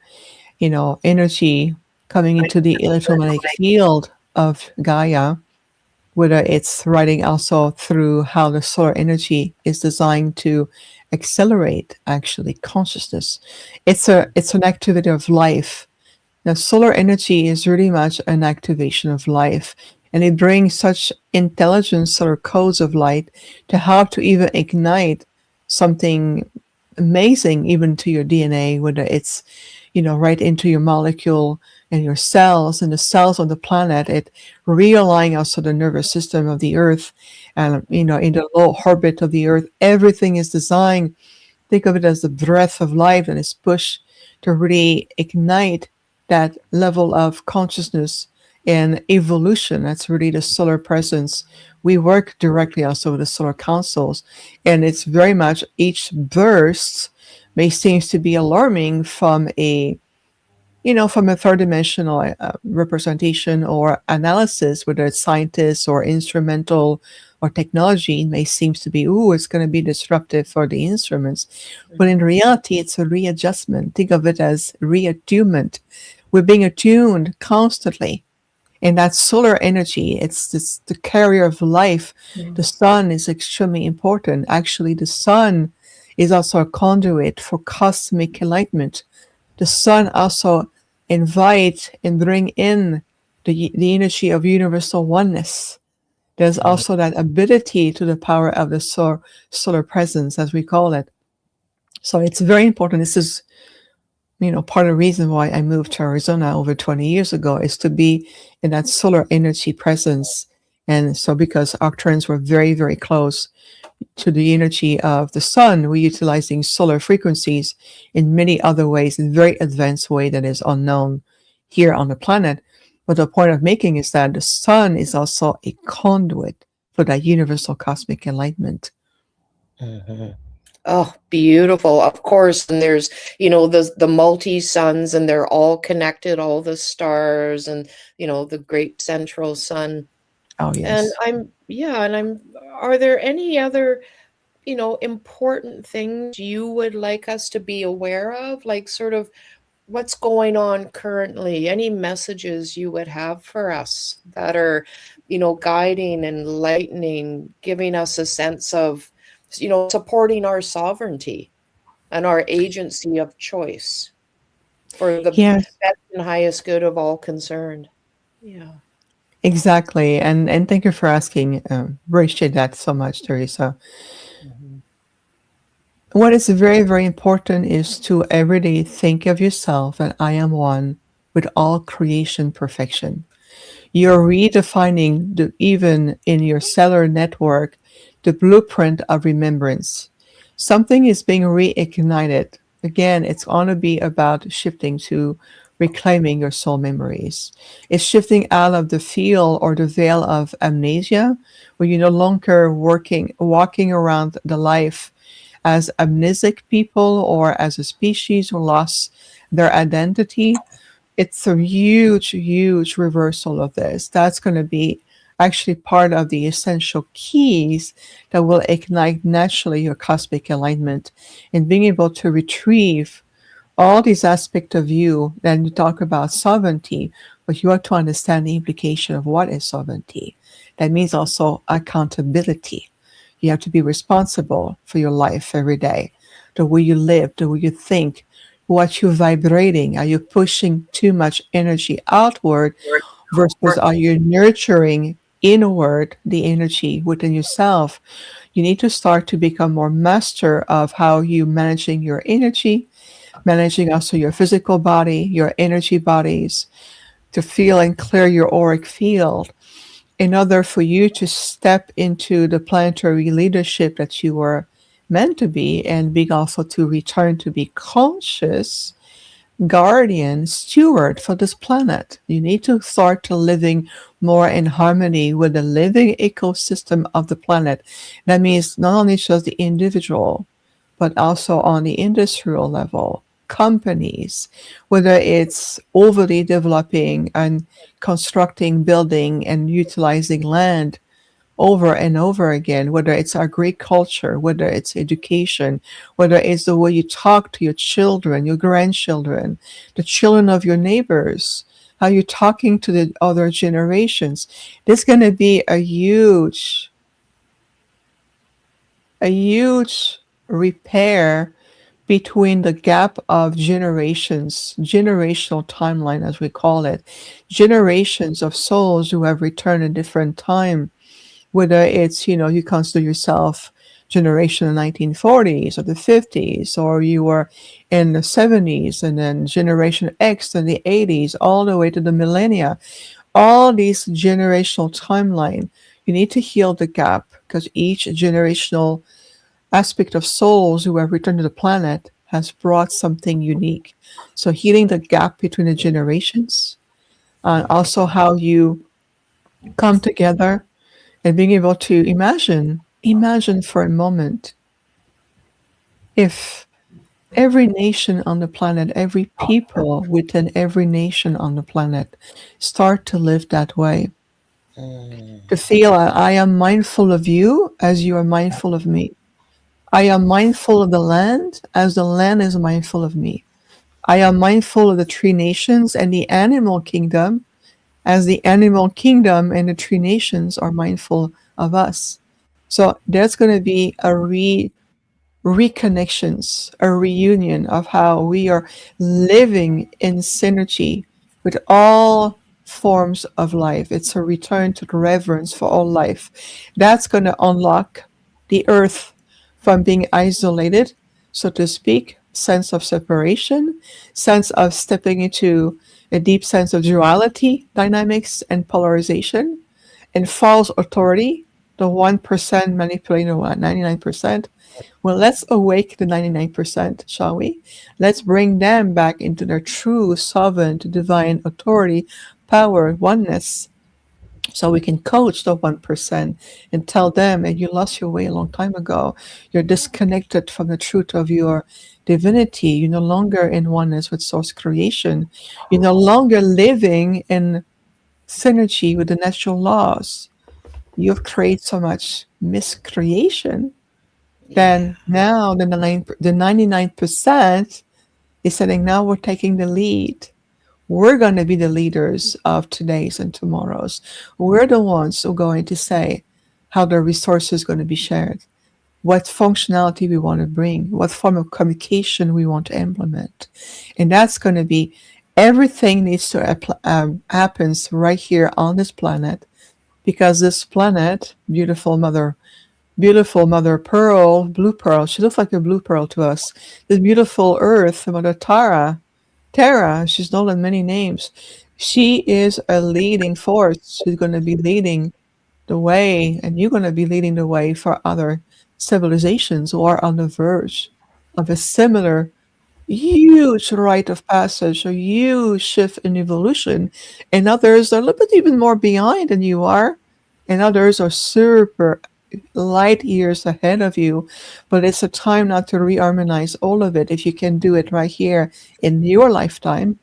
energy coming into the electromagnetic field of Gaia, whether it's writing also through how the solar energy is designed to accelerate actually consciousness. It's an activity of life. Now, solar energy is really much an activation of life, and it brings such intelligent solar codes of light to help to even ignite something amazing, even to your DNA, whether it's, right into your molecule and your cells and the cells on the planet. It realigning also the nervous system of the Earth, and, in the low orbit of the Earth, everything is designed. Think of it as the breath of life that is pushed to really ignite that level of consciousness and evolution. That's really the solar presence. We work directly also with the solar councils, and it's very much each burst may seems to be alarming from a third dimensional representation or analysis, whether it's scientists or instrumental or technology, may seems to be, it's going to be disruptive for the instruments. But in reality, it's a readjustment. Think of it as reattunement. We're being attuned constantly. And that solar energy, it's the carrier of life. The sun is extremely important. Actually, the sun is also a conduit for cosmic enlightenment. The sun also invite and bring in the energy of universal oneness. There's also that ability to the power of the solar presence, as we call it. So it's very important. This is, part of the reason why I moved to Arizona over 20 years ago, is to be in that solar energy presence. And so because Arcturians were very, very close to the energy of the sun, we're utilizing solar frequencies in many other ways, in very advanced way that is unknown here on the planet. But the point of making is that the sun is also a conduit for that universal cosmic enlightenment. Mhm. Oh, beautiful. Of course. And there's, the multi-suns, and they're all connected, all the stars, and, the great central sun. Oh, And yes. are there any other, important things you would like us to be aware of? Like, sort of what's going on currently? Any messages you would have for us that are, guiding, enlightening, giving us a sense of, supporting our sovereignty and our agency of choice for the Yes, best and highest good of all concerned? Yeah. exactly. And thank you for asking. Appreciate that so much, Teresa. Mhm. what is very, very important is to every day think of yourself that I am one with all creation perfection. You're redefining even in your cellular network the blueprint of remembrance. Something is being reignited. Again, it's going to be about shifting to reclaiming your soul memories. It's shifting out of the field or the veil of amnesia, where you're no longer walking around the life as amnesic people or as a species who lost their identity. It's a huge, huge reversal of this. That's going to be actually part of the essential keys that will ignite naturally your cosmic alignment and being able to retrieve all these aspects of you. Then you talk about sovereignty, but you have to understand the implication of what is sovereignty. That means also accountability. You have to be responsible for your life every day, the way you live, the way you think, what you're vibrating. Are you pushing too much energy outward versus are you nurturing inward the energy within yourself? You need to start to become more master of how you managing your energy, managing also your physical body, your energy bodies, to feel and clear your auric field in order for you to step into the planetary leadership that you were meant to be, and being also to return to be conscious guardian steward for this planet. You need to start to living more in harmony with the living ecosystem of the planet. That means not only just the individual, but also on the industrial level, companies, whether it's overly developing and constructing, building, and utilizing land over and over again, whether it's agriculture, whether it's education, whether it's the way you talk to your children, your grandchildren, the children of your neighbors, how you're talking to the other generations. There's going to be a huge repair between the gap of generations, generational timeline, as we call it, generations of souls who have returned a different time, whether it's, you consider yourself generation of the 1940s or the 50s, or you were in the 70s, and then generation X in the 80s, all the way to the millennia, all these generational timeline, you need to heal the gap because each generational aspect of souls who have returned to the planet has brought something unique. So healing the gap between the generations, and also how you come together and being able to imagine for a moment if every nation on the planet, every people within every nation on the planet start to live that way. To feel I am mindful of you as you are mindful of me. I am mindful of the land as the land is mindful of me. I am mindful of the three nations and the animal kingdom as the animal kingdom and the three nations are mindful of us. So there's going to be a reconnections, a reunion of how we are living in synergy with all forms of life. It's a return to the reverence for all life. That's going to unlock the earth from being isolated, so to speak, sense of separation, sense of stepping into a deep sense of duality, dynamics, and polarization, and false authority, the 1% manipulating the 99%. Well, let's awake the 99%, shall we? Let's bring them back into their true sovereign, divine authority, power, oneness, so we can coach the 1% and tell them, and you lost your way a long time ago. You're disconnected from the truth of your divinity. You're no longer in oneness with source creation. You're no longer living in synergy with the natural laws. You've created so much miscreation. Then now the 99% is saying, now we're taking the lead. We're going to be the leaders of today's and tomorrow's. We're the ones who are going to say how the resources are going to be shared, what functionality we want to bring, what form of communication we want to implement. And that's going to be, everything needs to happens right here on this planet, because this planet, beautiful Mother beautiful mother pearl, blue pearl. She looks like a blue pearl to us. This beautiful earth, Mother Tara, she's known in many names. She is a leading force. She's going to be leading the way, and you're going to be leading the way for other civilizations who are on the verge of a similar huge rite of passage, a huge shift in evolution, and others are a little bit even more behind than you are, and others are super light years ahead of you. But it's a time not to reharmonize all of it. If you can do it right here in your lifetime,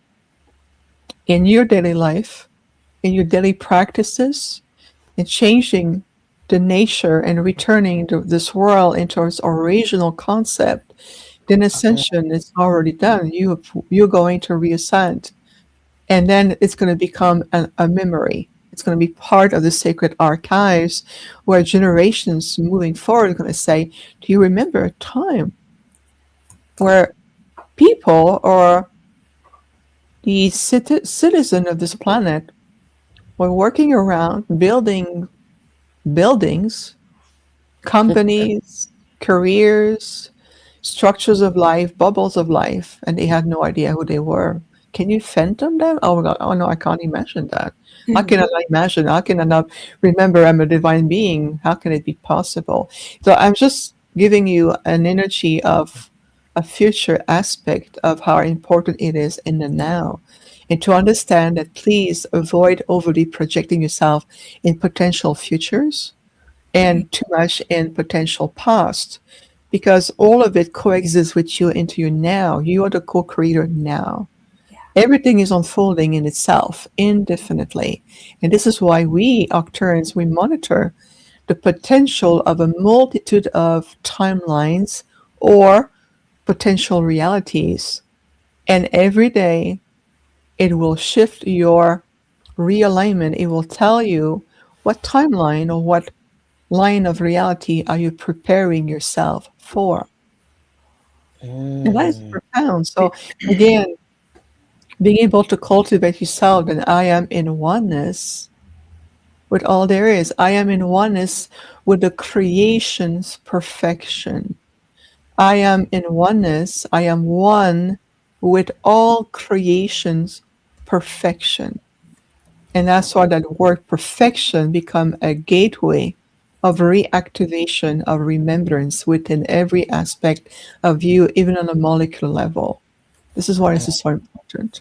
in your daily life, in your daily practices, and changing the nature and returning this world into its original concept, then ascension is already done. You're going to reascend, and then it's going to become a memory. It's going to be part of the sacred archives, where generations moving forward are going to say, "Do you remember a time where people or the citizen of this planet were working around building buildings, companies, careers, structures of life, bubbles of life, and they had no idea who they were"? Can you phantom that? Oh my God! Oh no, I can't imagine that. How can I not imagine? How can I not remember I'm a divine being? How can it be possible? So I'm just giving you an energy of a future aspect of how important it is in the now. And to understand that, please avoid overly projecting yourself in potential futures and too much in potential past, because all of it coexists with you into your now. You are the co-creator now. Everything is unfolding in itself indefinitely. And this is why we, Arcturians, we monitor the potential of a multitude of timelines or potential realities. And every day it will shift your realignment. It will tell you what timeline or what line of reality are you preparing yourself for. And that is profound. So again, being able to cultivate yourself, and I am in oneness with all there is. I am in oneness with the creation's perfection. I am in oneness. I am one with all creation's perfection. And that's why that word perfection become a gateway of reactivation of remembrance within every aspect of you, even on a molecular level. This is why this is so important.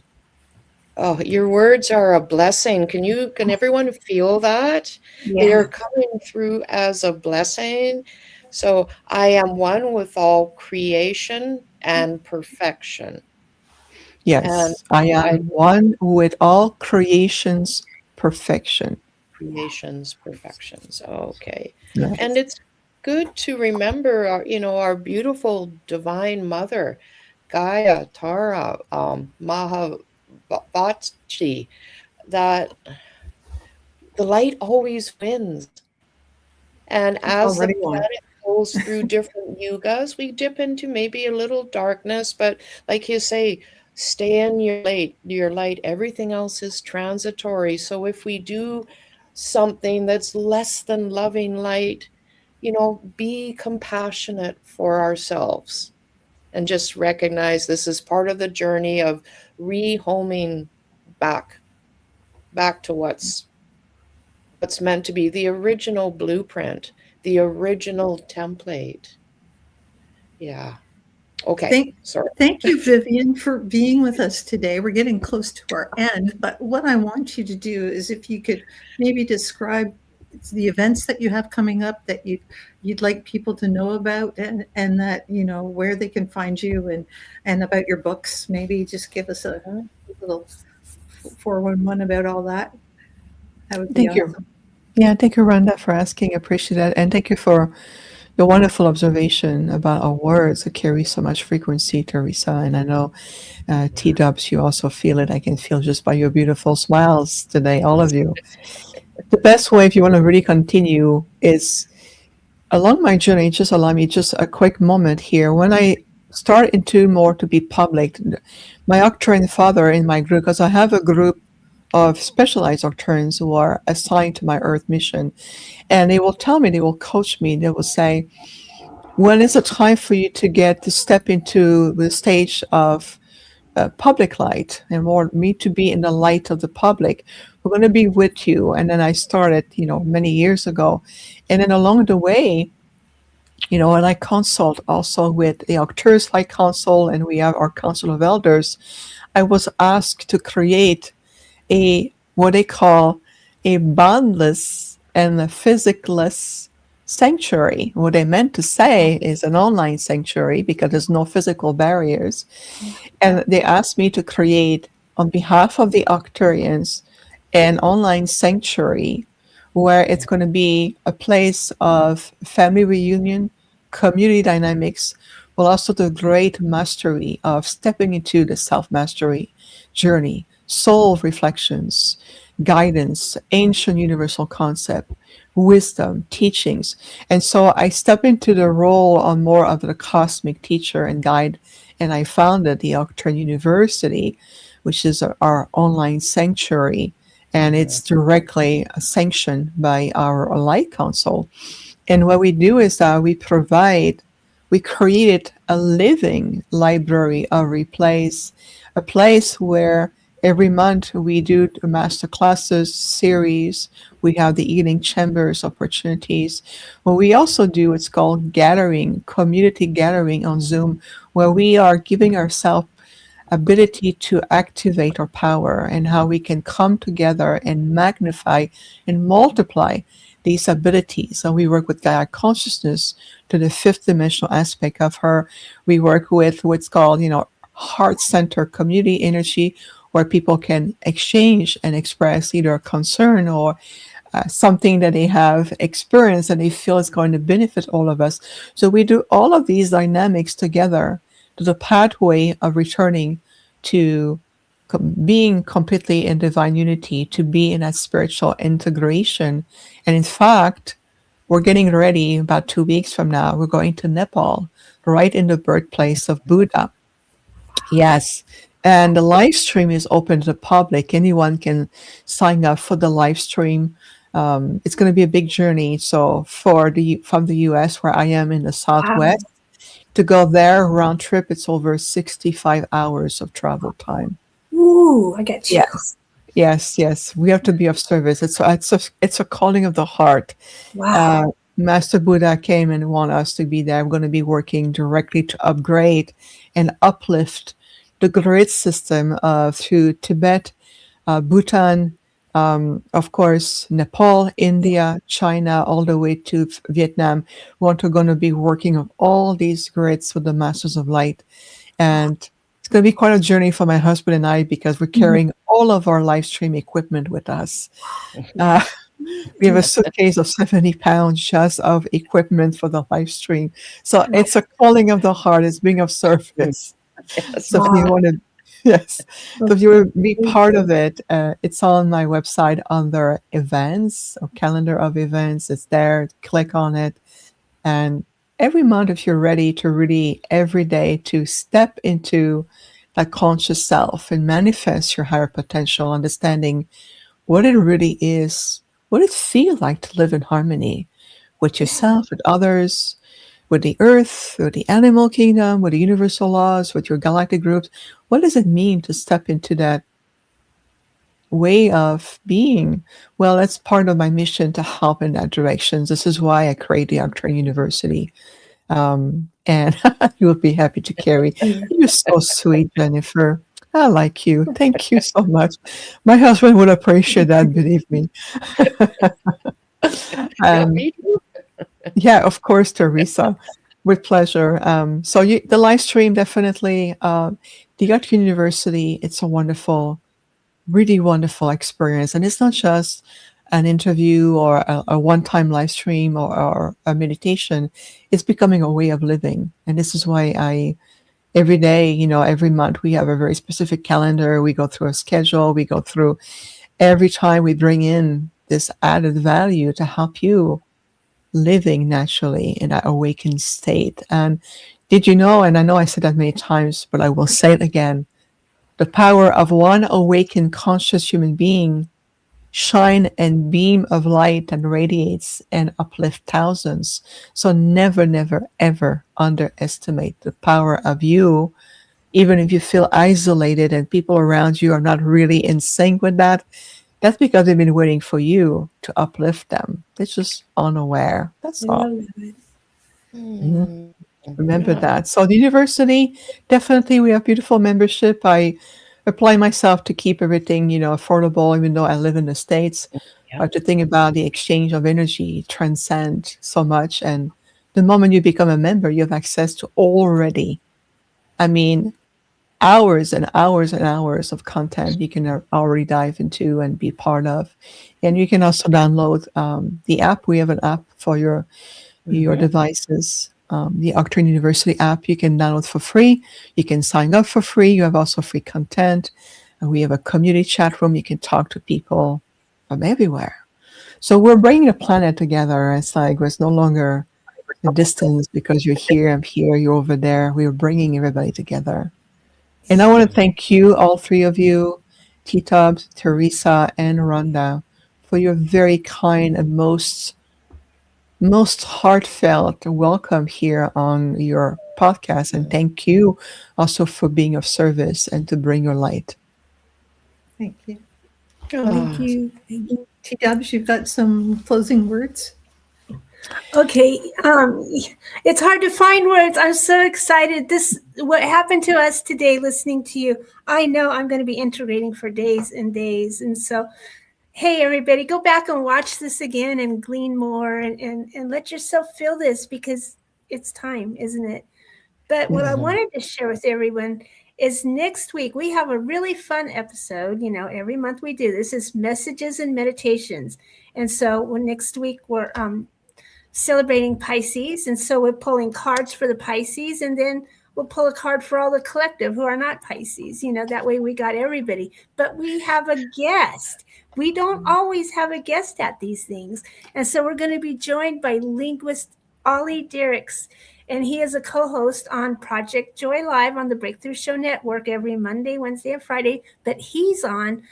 Oh, your words are a blessing. Can everyone feel that? They are coming through as a blessing. So I am one with all creation and perfection. Yes, And I am one with all creation's perfection. Creation's perfections. Okay. Yes. And it's good to remember our beautiful divine mother, Gaia, Tara, Mahavati, that the light always wins. And as the planet goes through different yugas, we dip into maybe a little darkness, but like you say, stay in your light. Everything else is transitory. So if we do something that's less than loving light, be compassionate for ourselves and just recognize this is part of the journey of rehoming back to what's meant to be the original blueprint, the original template. Yeah. Okay. Sorry. Thank you, Viviane, for being with us today. We're getting close to our end, but what I want you to do is if you could maybe describe the events that you have coming up that you'd like people to know about, and that where they can find you, and about your books. Maybe just give us a little 411 about all that. That would be awesome. Yeah, thank you, Rhonda, for asking. I appreciate that. And thank you for your wonderful observation about our words that carry so much frequency, Teresa. And I know, T-Dubs, you also feel it. I can feel just by your beautiful smiles today, all of you. The best way, if you want to really continue, is along my journey. Just allow me just a quick moment here. When I start into more to be public, my Arcturian father in my group, because I have a group of specialized Arcturians who are assigned to my Earth mission. And they will tell me, they will coach me, they will say, when is the time for you to get to step into the stage of public light and more me to be in the light of the public? We're going to be with you. And then I started, many years ago. And then along the way, and I consult also with the Arcturus Light Council, and we have our Council of Elders. I was asked to create what they call a boundless and a physicless sanctuary. What they meant to say is an online sanctuary because there's no physical barriers. And they asked me to create, on behalf of the Arcturians, an online sanctuary where it's going to be a place of family reunion, community dynamics, but also the great mastery of stepping into the self-mastery journey, soul reflections, guidance, ancient universal concept, wisdom, teachings. And so I step into the role on more of the cosmic teacher and guide, and I founded the Arcturian University, which is our online sanctuary, and it's directly sanctioned by our Light Council. And what we do is we created a living library of replays, a place where every month we do the master classes series. We have the eating chambers opportunities. What we also do, it's called gathering, community gathering on Zoom, where we are giving ourselves ability to activate our power and how we can come together and magnify and multiply these abilities. So we work with Gaia consciousness to the fifth dimensional aspect of her. We work with what's called, heart center community energy, where people can exchange and express either a concern or something that they have experienced and they feel is going to benefit all of us. So we do all of these dynamics together to the pathway of returning to being completely in divine unity, to be in that spiritual integration. And in fact, we're getting ready about 2 weeks from now. We're going to Nepal, right in the birthplace of Buddha. Yes. And the live stream is open to the public. Anyone can sign up for the live stream. It's going to be a big journey. So from the US, where I am in the Southwest, to go there round trip, it's over 65 hours of travel time. Ooh, I get you. Yes. We have to be of service. It's a calling of the heart. Wow. Master Buddha came and want us to be there. We're going to be working directly to upgrade and uplift the grid system through Tibet, Bhutan, of course, Nepal, India, China, all the way to Vietnam. We're going to be working on all these grids with the Masters of Light. And it's going to be quite a journey for my husband and I, because we're carrying all of our live stream equipment with us. We have a suitcase of 70 pounds just of equipment for the live stream. So it's a calling of the heart. It's being of service. So if you want to, so if you want to be part of it, it's on my website under events or calendar of events. It's there. Click on it. And every month, if you're ready to really every day to step into that conscious self and manifest your higher potential, understanding what it really is, what it feels like to live in harmony with yourself, with others, with the earth, with the animal kingdom, with the universal laws, with your galactic groups. What does it mean to step into that way of being? Well, that's part of my mission to help in that direction. This is why I create the Arcturian University. And you will be happy to carry. You're so sweet, Jennifer. I like you. Thank you so much. My husband would appreciate that, believe me. Me too. Yeah, of course, Teresa. With pleasure. So the live stream, definitely. The Arcturian University, it's a wonderful, really wonderful experience. And it's not just an interview or a one-time live stream or a meditation. It's becoming a way of living. And this is why every day, every month, we have a very specific calendar. We go through a schedule. We go through every time we bring in this added value to help you living naturally in that awakened state. And did you know, and I know I said that many times, but I will say it again, the power of one awakened conscious human being shine and beam of light and radiates and uplift thousands. So never, never, ever underestimate the power of you, even if you feel isolated and people around you are not really in sync with that. That's because they've been waiting for you to uplift them. They're just unaware. That's I all. love that. Mm. Remember Yeah. that. So the university, definitely we have beautiful membership. I apply myself to keep everything, affordable, even though I live in the States. Yeah. To think about the exchange of energy transcend so much. And the moment you become a member, you have access to already, I mean, hours and hours and hours of content you can already dive into and be part of. And you can also download the app. We have an app for your Mhm. devices. The Arcturian University app you can download for free. You can sign up for free. You have also free content. And we have a community chat room. You can talk to people from everywhere. So we're bringing the planet together. It's like there's no longer a distance because you're here, I'm here, you're over there. We're bringing everybody together. And I want to thank you, all three of you, T-Tubs, Teresa, and Rhonda, for your very kind and most heartfelt welcome here on your podcast. And thank you also for being of service and to bring your light. Thank you. Thank you. Thank you. T-Dubs, you've got some closing words? Okay, it's hard to find words. I'm so excited. What happened to us today, listening to you. I know I'm going to be integrating for days and days. And so, hey, everybody, go back and watch this again and glean more and let yourself feel this, because it's time, isn't it? But what I wanted to share with everyone is next week we have a really fun episode. Every month we do this. Is messages and meditations. And so next week we're celebrating Pisces. And so we're pulling cards for the Pisces, and then we'll pull a card for all the collective who are not Pisces. That way we got everybody. But we have a guest. We don't always have a guest at these things. And so we're going to be joined by linguist Ollie Derricks. And he is a co-host on Project Joy Live on the Breakthrough Show Network every Monday, Wednesday, and Friday. But he's on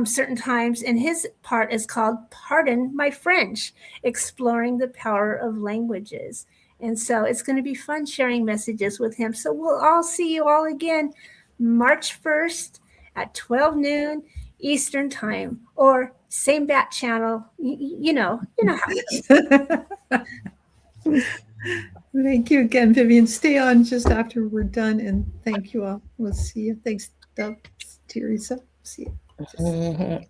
certain times, and his part is called Pardon My French, exploring the power of languages. And so it's going to be fun sharing messages with him. So we'll all see you all again March 1st at 12 noon Eastern time, or same bat channel. You know how it is. Thank you again, Viviane. Stay on just after we're done, and thank you all. We'll see you. Thanks, Dubs, Teresa. See you. Mhm.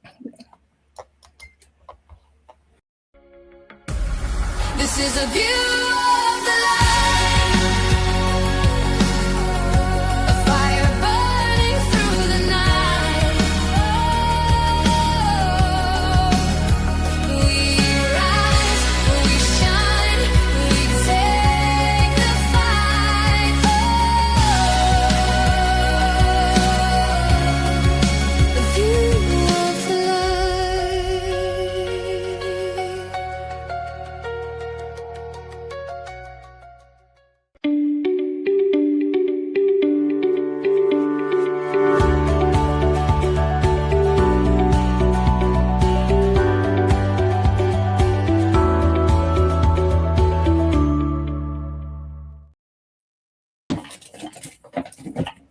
This is a view of the light.